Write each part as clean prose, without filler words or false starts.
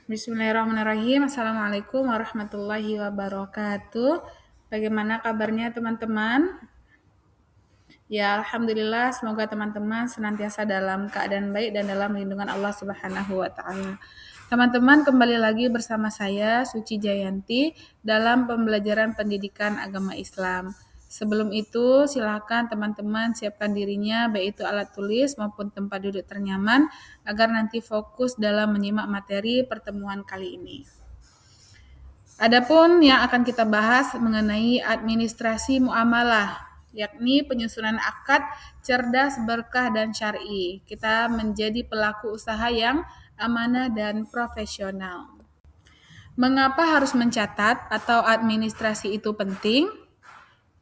Bismillahirrahmanirrahim. Assalamualaikum warahmatullahi wabarakatuh. Bagaimana kabarnya teman-teman? Ya, alhamdulillah semoga teman-teman senantiasa dalam keadaan baik dan dalam lindungan Allah Subhanahu wa taala. Teman-teman, kembali lagi bersama saya Suci Jayanti dalam pembelajaran pendidikan agama Islam. Sebelum itu, silakan teman-teman siapkan dirinya baik itu alat tulis maupun tempat duduk ternyaman agar nanti fokus dalam menyimak materi pertemuan kali ini. Adapun yang akan kita bahas mengenai administrasi muamalah, yakni penyusunan akad cerdas, berkah, dan syar'i. Kita menjadi pelaku usaha yang amanah dan profesional. Mengapa harus mencatat atau administrasi itu penting?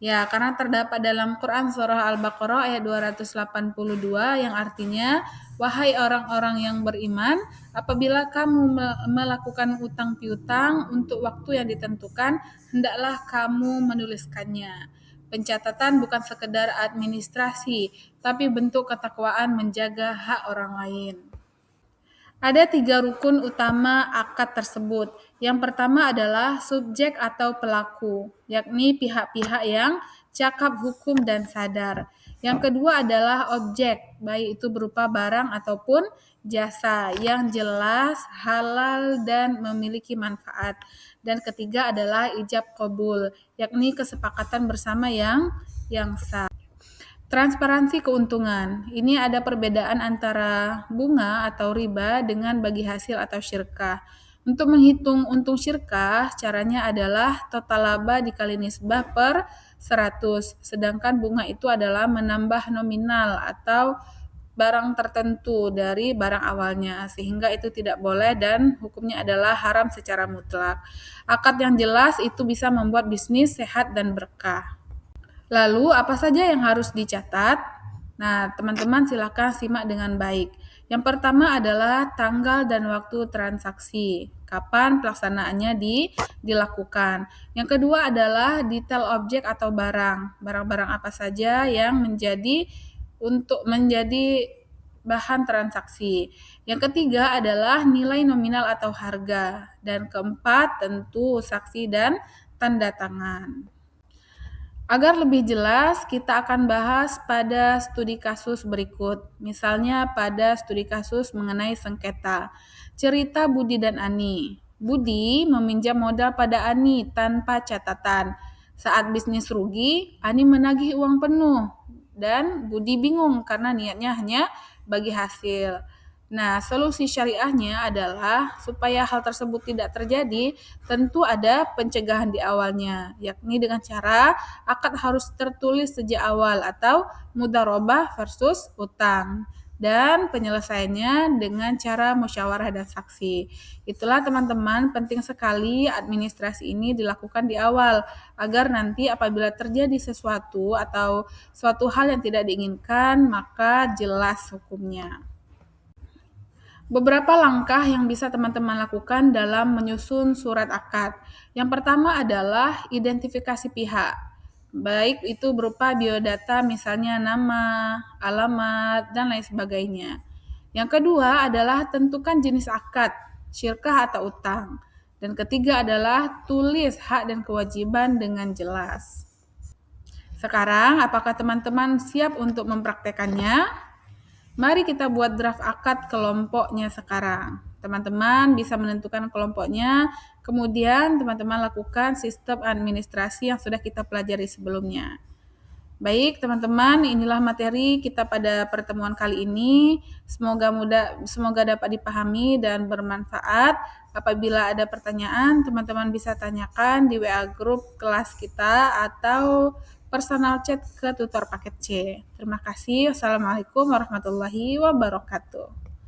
Ya, karena terdapat dalam Quran Surah Al-Baqarah ayat 282 yang artinya, "Wahai orang-orang yang beriman, apabila kamu melakukan utang piutang untuk waktu yang ditentukan, hendaklah kamu menuliskannya." Pencatatan bukan sekedar administrasi, tapi bentuk ketakwaan menjaga hak orang lain. Ada 3 rukun utama akad tersebut. Yang pertama adalah subjek atau pelaku, yakni pihak-pihak yang cakap hukum dan sadar. Yang kedua adalah objek, baik itu berupa barang ataupun jasa yang jelas, halal, dan memiliki manfaat. Dan ketiga adalah ijab qabul, yakni kesepakatan bersama yang sah. Transparansi keuntungan. Ini ada perbedaan antara bunga atau riba dengan bagi hasil atau syirkah. Untuk menghitung untung syirkah, caranya adalah total laba dikali nisbah per 100. Sedangkan bunga itu adalah menambah nominal atau barang tertentu dari barang awalnya, sehingga itu tidak boleh dan hukumnya adalah haram secara mutlak. Akad yang jelas itu bisa membuat bisnis sehat dan berkah. Lalu, apa saja yang harus dicatat? Nah, teman-teman silakan simak dengan baik. Yang pertama adalah tanggal dan waktu transaksi. Kapan pelaksanaannya dilakukan. Yang kedua adalah detail objek atau barang. Barang-barang apa saja yang menjadi bahan transaksi. Yang ketiga adalah nilai nominal atau harga. Dan keempat tentu saksi dan tanda tangan. Agar lebih jelas, kita akan bahas pada studi kasus berikut. Misalnya pada studi kasus mengenai sengketa. Cerita Budi dan Ani. Budi meminjam modal pada Ani tanpa catatan. Saat bisnis rugi, Ani menagih uang penuh. Dan Budi bingung karena niatnya hanya bagi hasil. Nah, solusi syariahnya adalah supaya hal tersebut tidak terjadi, tentu ada pencegahan di awalnya, yakni dengan cara akad harus tertulis sejak awal atau mudharabah versus utang. Dan penyelesaiannya dengan cara musyawarah dan saksi. Itulah teman-teman, penting sekali administrasi ini dilakukan di awal, agar nanti apabila terjadi sesuatu atau suatu hal yang tidak diinginkan, maka jelas hukumnya. Beberapa langkah yang bisa teman-teman lakukan dalam menyusun surat akad. Yang pertama adalah identifikasi pihak. Baik itu berupa biodata misalnya nama, alamat, dan lain sebagainya. Yang kedua adalah tentukan jenis akad, syirkah atau utang. Dan ketiga adalah tulis hak dan kewajiban dengan jelas. Sekarang, apakah teman-teman siap untuk mempraktekannya? Mari kita buat draft akad kelompoknya sekarang. Teman-teman bisa menentukan kelompoknya, kemudian teman-teman lakukan sistem administrasi yang sudah kita pelajari sebelumnya. Baik, teman-teman, inilah materi kita pada pertemuan kali ini. Semoga dapat dipahami dan bermanfaat. Apabila ada pertanyaan, teman-teman bisa tanyakan di WA grup kelas kita atau personal chat ke tutor paket C. Terima kasih. Wassalamualaikum warahmatullahi wabarakatuh.